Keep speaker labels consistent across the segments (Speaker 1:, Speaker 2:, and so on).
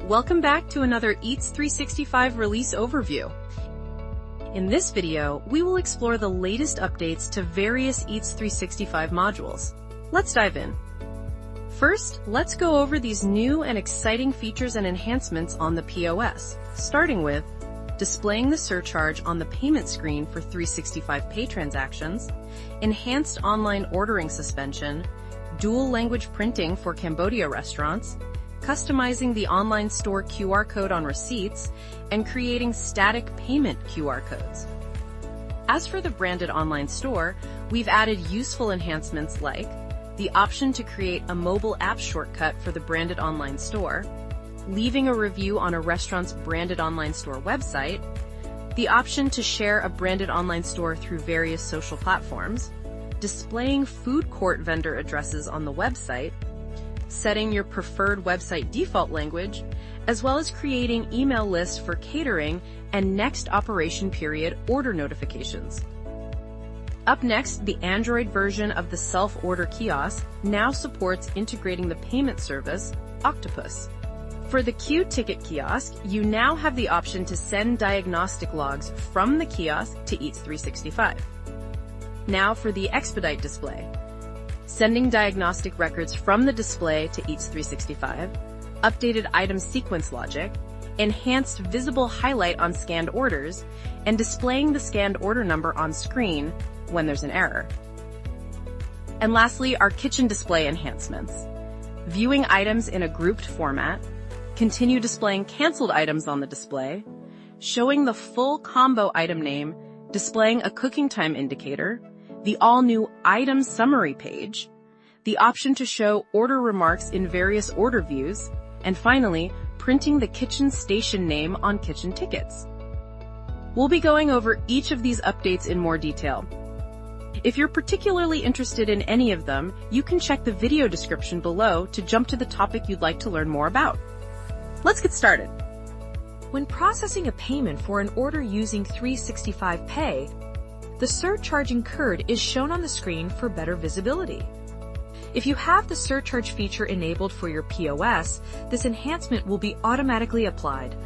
Speaker 1: Welcome back to another Eats365 release overview. In this video, we will explore the latest updates to various Eats365 modules. Let's dive in. First, let's go over these new and exciting features and enhancements on the POS, starting with displaying the surcharge on the payment screen for 365 Pay transactions, enhanced online ordering suspension, dual language printing for Cambodia restaurants, customizing the online store QR code on receipts, and creating static payment QR codes. As for the branded online store, we've added useful enhancements like the option to create a mobile app shortcut for the branded online store, leaving a review on a restaurant's branded online store website, the option to share a branded online store through various social platforms, displaying food court vendor addresses on the website, setting your preferred website default language, as well as creating email lists for catering and next operation period order notifications. Up next, the Android version of the self-order kiosk now supports integrating the payment service, Octopus. For the Queue Ticket Kiosk, you now have the option to send diagnostic logs from the kiosk to Eats365. Now for the Expedite Display. Sending diagnostic records from the display to Eats365, updated item sequence logic, enhanced visible highlight on scanned orders, and displaying the scanned order number on screen when there's an error. And lastly, our kitchen display enhancements. Viewing items in a grouped format, continue displaying canceled items on the display, showing the full combo item name, displaying a cooking time indicator, the all-new item summary page, the option to show order remarks in various order views, and finally, printing the kitchen station name on kitchen tickets. We'll be going over each of these updates in more detail. If you're particularly interested in any of them, you can check the video description below to jump to the topic you'd like to learn more about. Let's get started.
Speaker 2: When processing a payment for an order using 365 Pay, the surcharge incurred is shown on the screen for better visibility. If you have the surcharge feature enabled for your POS, this enhancement will be automatically applied.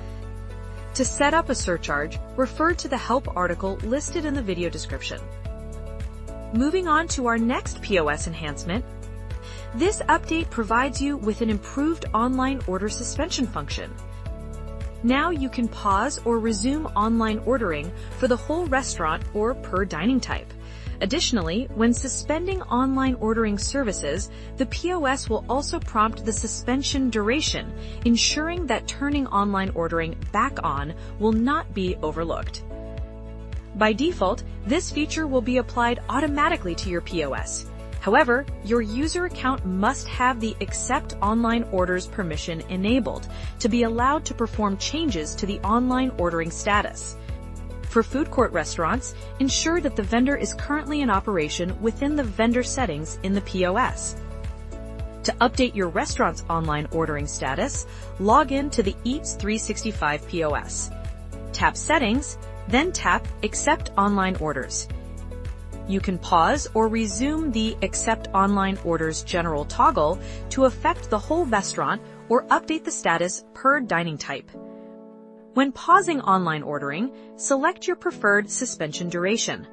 Speaker 2: To set up a surcharge, refer to the help article listed in the video description. Moving on to our next POS enhancement, this update provides you with an improved online order suspension function. Now you can pause or resume online ordering for the whole restaurant or per dining type. Additionally, when suspending online ordering services, the POS will also prompt the suspension duration, ensuring that turning online ordering back on will not be overlooked. By default, this feature will be applied automatically to your POS. However, your user account must have the Accept Online Orders permission enabled to be allowed to perform changes to the online ordering status. For food court restaurants, ensure that the vendor is currently in operation within the vendor settings in the POS. To update your restaurant's online ordering status, log in to the Eats365 POS. Tap Settings, then tap Accept Online Orders. You can pause or resume the Accept Online Orders general toggle to affect the whole restaurant or update the status per dining type. When pausing online ordering, select your preferred suspension duration.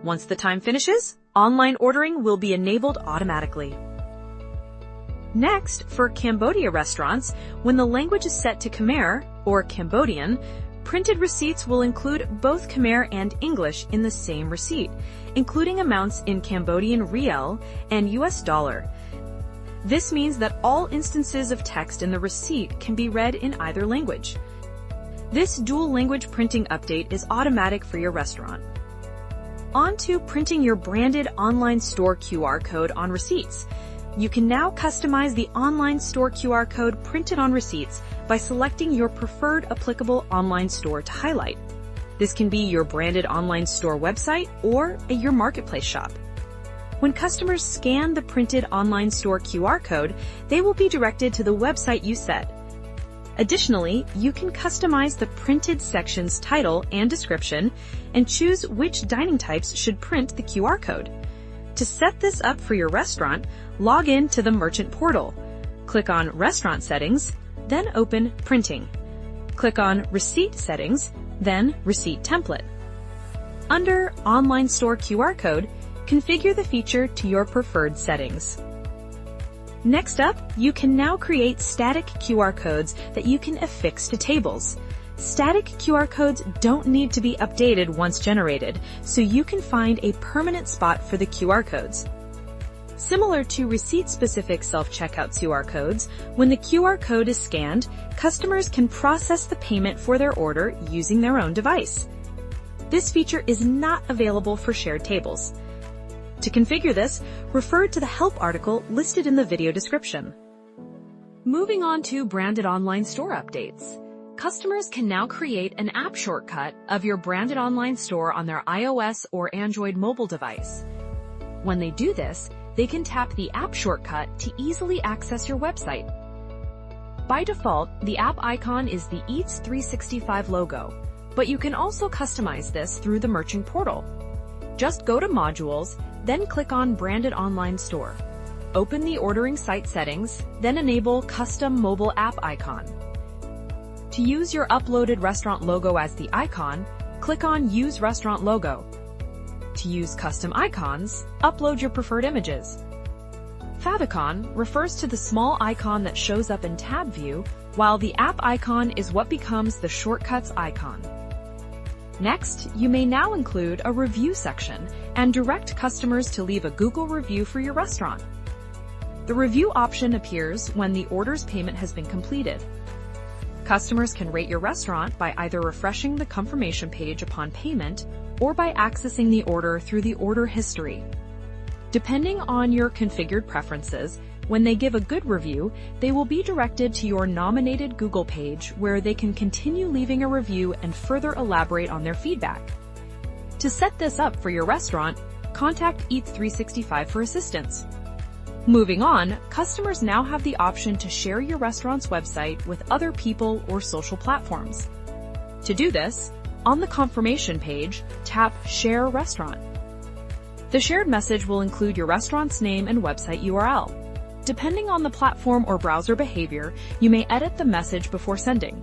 Speaker 2: Once the time finishes, online ordering will be enabled automatically. Next, for Cambodia restaurants, when the language is set to Khmer or Cambodian, printed receipts will include both Khmer and English in the same receipt, including amounts in Cambodian riel and US dollar. This means that all instances of text in the receipt can be read in either language. This dual language printing update is automatic for your restaurant. On to printing your branded online store QR code on receipts. You can now customize the online store QR code printed on receipts by selecting your preferred applicable online store to highlight. This can be your branded online store website or your marketplace shop. When customers scan the printed online store QR code, they will be directed to the website you set. Additionally, you can customize the printed section's title and description and choose which dining types should print the QR code. To set this up for your restaurant, log in to the merchant portal. Click on Restaurant Settings, then open Printing. Click on Receipt Settings, then Receipt Template. Under Online Store QR Code, configure the feature to your preferred settings. Next up, you can now create static QR codes that you can affix to tables. Static QR codes don't need to be updated once generated, so you can find a permanent spot for the QR codes. Similar to receipt-specific self-checkout QR codes, when the QR code is scanned, customers can process the payment for their order using their own device. This feature is not available for shared tables. To configure this, refer to the help article listed in the video description. Moving on to branded online store updates. Customers can now create an app shortcut of your branded online store on their iOS or Android mobile device. When they do this, they can tap the app shortcut to easily access your website. By default, the app icon is the Eats365 logo, but you can also customize this through the merchant portal. Just go to Modules, then click on Branded Online Store. Open the ordering site settings, then enable Custom Mobile App icon. To use your uploaded restaurant logo as the icon, click on Use Restaurant Logo. To use custom icons, upload your preferred images. Favicon refers to the small icon that shows up in tab view, while the app icon is what becomes the shortcuts icon. Next, you may now include a review section and direct customers to leave a Google review for your restaurant. The review option appears when the order's payment has been completed. Customers can rate your restaurant by either refreshing the confirmation page upon payment or by accessing the order through the order history. Depending on your configured preferences, when they give a good review, they will be directed to your nominated Google page where they can continue leaving a review and further elaborate on their feedback. To set this up for your restaurant, contact Eats365 for assistance. Moving on, customers now have the option to share your restaurant's website with other people or social platforms. To do this, on the confirmation page, tap Share Restaurant. The shared message will include your restaurant's name and website URL. Depending on the platform or browser behavior, you may edit the message before sending.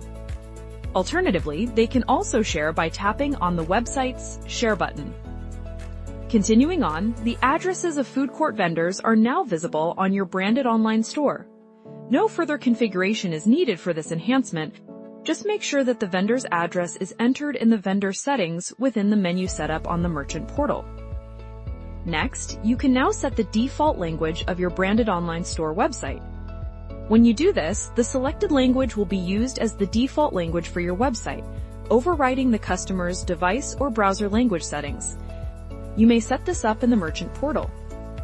Speaker 2: Alternatively, they can also share by tapping on the website's Share button. Continuing on, the addresses of food court vendors are now visible on your branded online store. No further configuration is needed for this enhancement. Just make sure that the vendor's address is entered in the vendor settings within the menu setup on the merchant portal. Next, you can now set the default language of your branded online store website. When you do this, the selected language will be used as the default language for your website, overriding the customer's device or browser language settings. You may set this up in the merchant portal.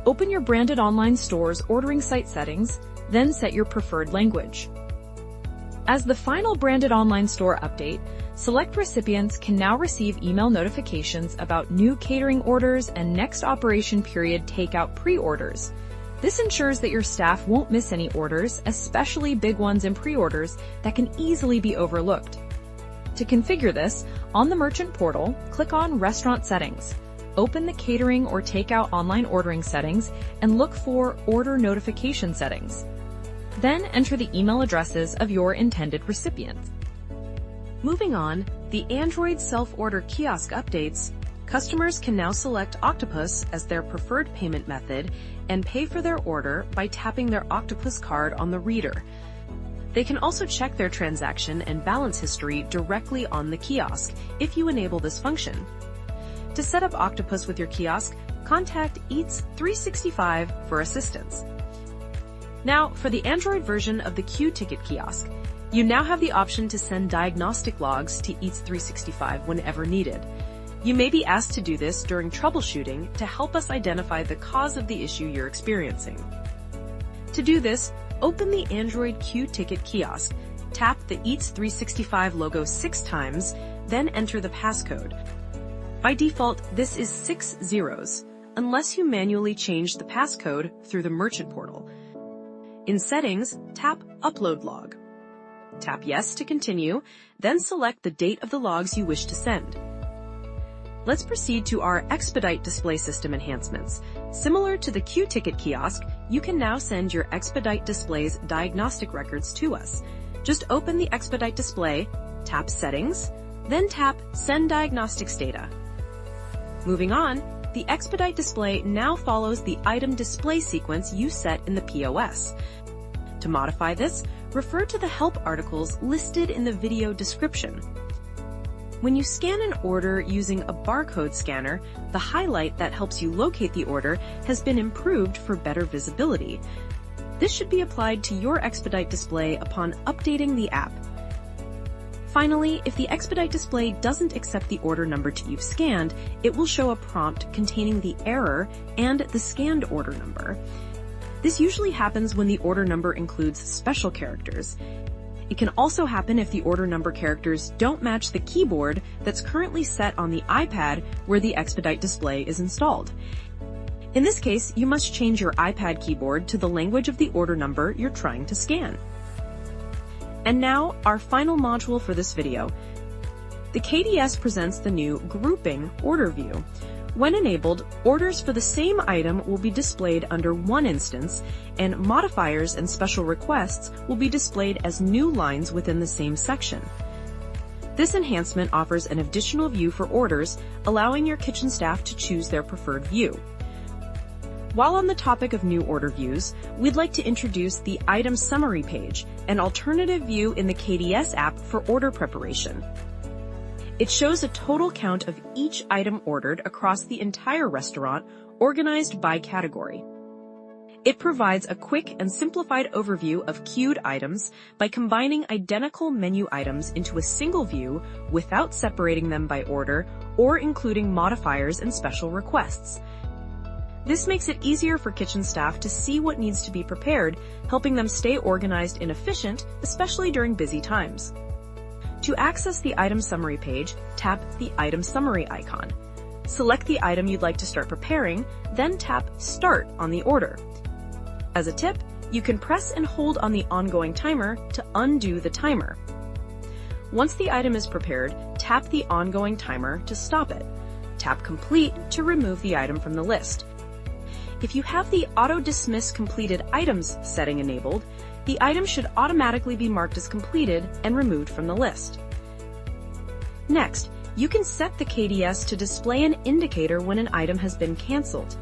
Speaker 2: Open your branded online store's ordering site settings, then set your preferred language. As the final branded online store update, select recipients can now receive email notifications about new catering orders and next operation period takeout pre-orders. This ensures that your staff won't miss any orders, especially big ones in pre-orders that can easily be overlooked. To configure this, on the merchant portal, click on Restaurant Settings. Open the catering or takeout online ordering settings and look for Order Notification Settings. Then enter the email addresses of your intended recipients.
Speaker 1: Moving on, the Android self-order kiosk updates. Customers can now select Octopus as their preferred payment method and pay for their order by tapping their Octopus card on the reader. They can also check their transaction and balance history directly on the kiosk if you enable this function. To set up Octopus with your kiosk, contact Eats365 for assistance. Now, for the Android version of the Queue Ticket Kiosk, you now have the option to send diagnostic logs to Eats365 whenever needed. You may be asked to do this during troubleshooting to help us identify the cause of the issue you're experiencing. To do this, open the Android Queue Ticket Kiosk, tap the Eats365 logo 6 times, then enter the passcode. By default, this is 6 zeros, unless you manually change the passcode through the merchant portal. In Settings, tap Upload Log. Tap Yes to continue, then select the date of the logs you wish to send. Let's proceed to our Expedite Display system enhancements. Similar to the Queue Ticket Kiosk, you can now send your Expedite Display's diagnostic records to us. Just open the Expedite Display, tap Settings, then tap Send Diagnostics Data. Moving on, the Expedite Display now follows the item display sequence you set in the POS. To modify this, refer to the help articles listed in the video description. When you scan an order using a barcode scanner, the highlight that helps you locate the order has been improved for better visibility. This should be applied to your Expedite Display upon updating the app. Finally, if the Expedite Display doesn't accept the order number you've scanned, it will show a prompt containing the error and the scanned order number. This usually happens when the order number includes special characters. It can also happen if the order number characters don't match the keyboard that's currently set on the iPad where the Expedite Display is installed. In this case, you must change your iPad keyboard to the language of the order number you're trying to scan. And now, our final module for this video. The KDS presents the new Grouping Order View. When enabled, orders for the same item will be displayed under one instance, and modifiers and special requests will be displayed as new lines within the same section. This enhancement offers an additional view for orders, allowing your kitchen staff to choose their preferred view. While on the topic of new order views, we'd like to introduce the Item Summary page, an alternative view in the KDS app for order preparation. It shows a total count of each item ordered across the entire restaurant, organized by category. It provides a quick and simplified overview of queued items by combining identical menu items into a single view without separating them by order or including modifiers and special requests. This makes it easier for kitchen staff to see what needs to be prepared, helping them stay organized and efficient, especially during busy times. To access the Item Summary page, tap the Item Summary icon. Select the item you'd like to start preparing, then tap Start on the order. As a tip, you can press and hold on the ongoing timer to undo the timer. Once the item is prepared, tap the ongoing timer to stop it. Tap Complete to remove the item from the list. If you have the Auto Dismiss Completed Items setting enabled, the item should automatically be marked as completed and removed from the list. Next, you can set the KDS to display an indicator when an item has been canceled.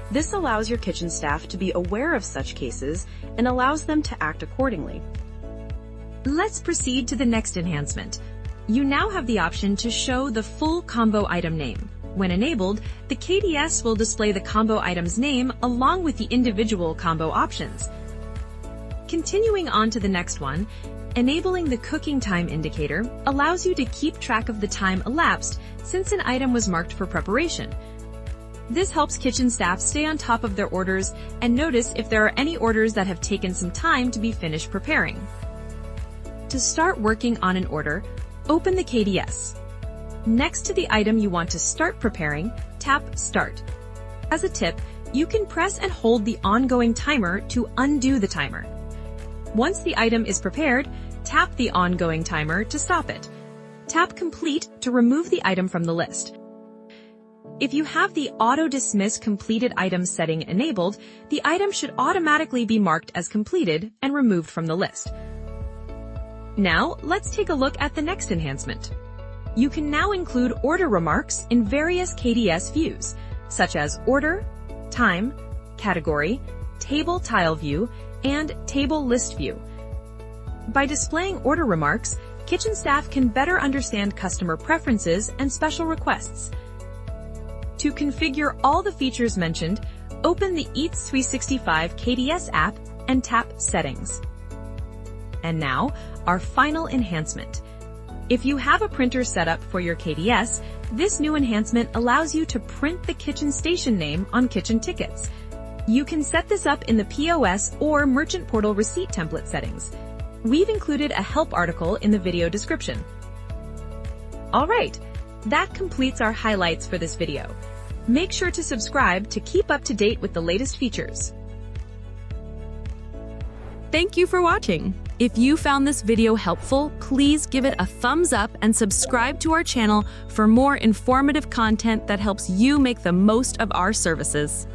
Speaker 1: This allows your kitchen staff to be aware of such cases and allows them to act accordingly.
Speaker 2: Let's proceed to the next enhancement. You now have the option to show the full combo item name. When enabled, the KDS will display the combo item's name along with the individual combo options. Continuing on to the next one, enabling the cooking time indicator allows you to keep track of the time elapsed since an item was marked for preparation. This helps kitchen staff stay on top of their orders and notice if there are any orders that have taken some time to be finished preparing. To start working on an order, open the KDS. Next to the item you want to start preparing, tap Start. As a tip, you can press and hold the ongoing timer to undo the timer. Once the item is prepared, tap the ongoing timer to stop it. Tap Complete to remove the item from the list. If you have the Auto Dismiss Completed Items setting enabled, the item should automatically be marked as completed and removed from the list. Now, let's take a look at the next enhancement. You can now include order remarks in various KDS views, such as Order, Time, Category, Table Tile View, and Table List View. By displaying order remarks, kitchen staff can better understand customer preferences and special requests. To configure all the features mentioned, open the Eats365 KDS app and tap Settings. And now, our final enhancement. If you have a printer set up for your KDS, this new enhancement allows you to print the kitchen station name on kitchen tickets. You can set this up in the POS or Merchant Portal receipt template settings. We've included a help article in the video description. Alright, that completes our highlights for this video. Make sure to subscribe to keep up to date with the latest features. Thank you for watching. If you found this video helpful, please give it a thumbs up and subscribe to our channel for more informative content that helps you make the most of our services.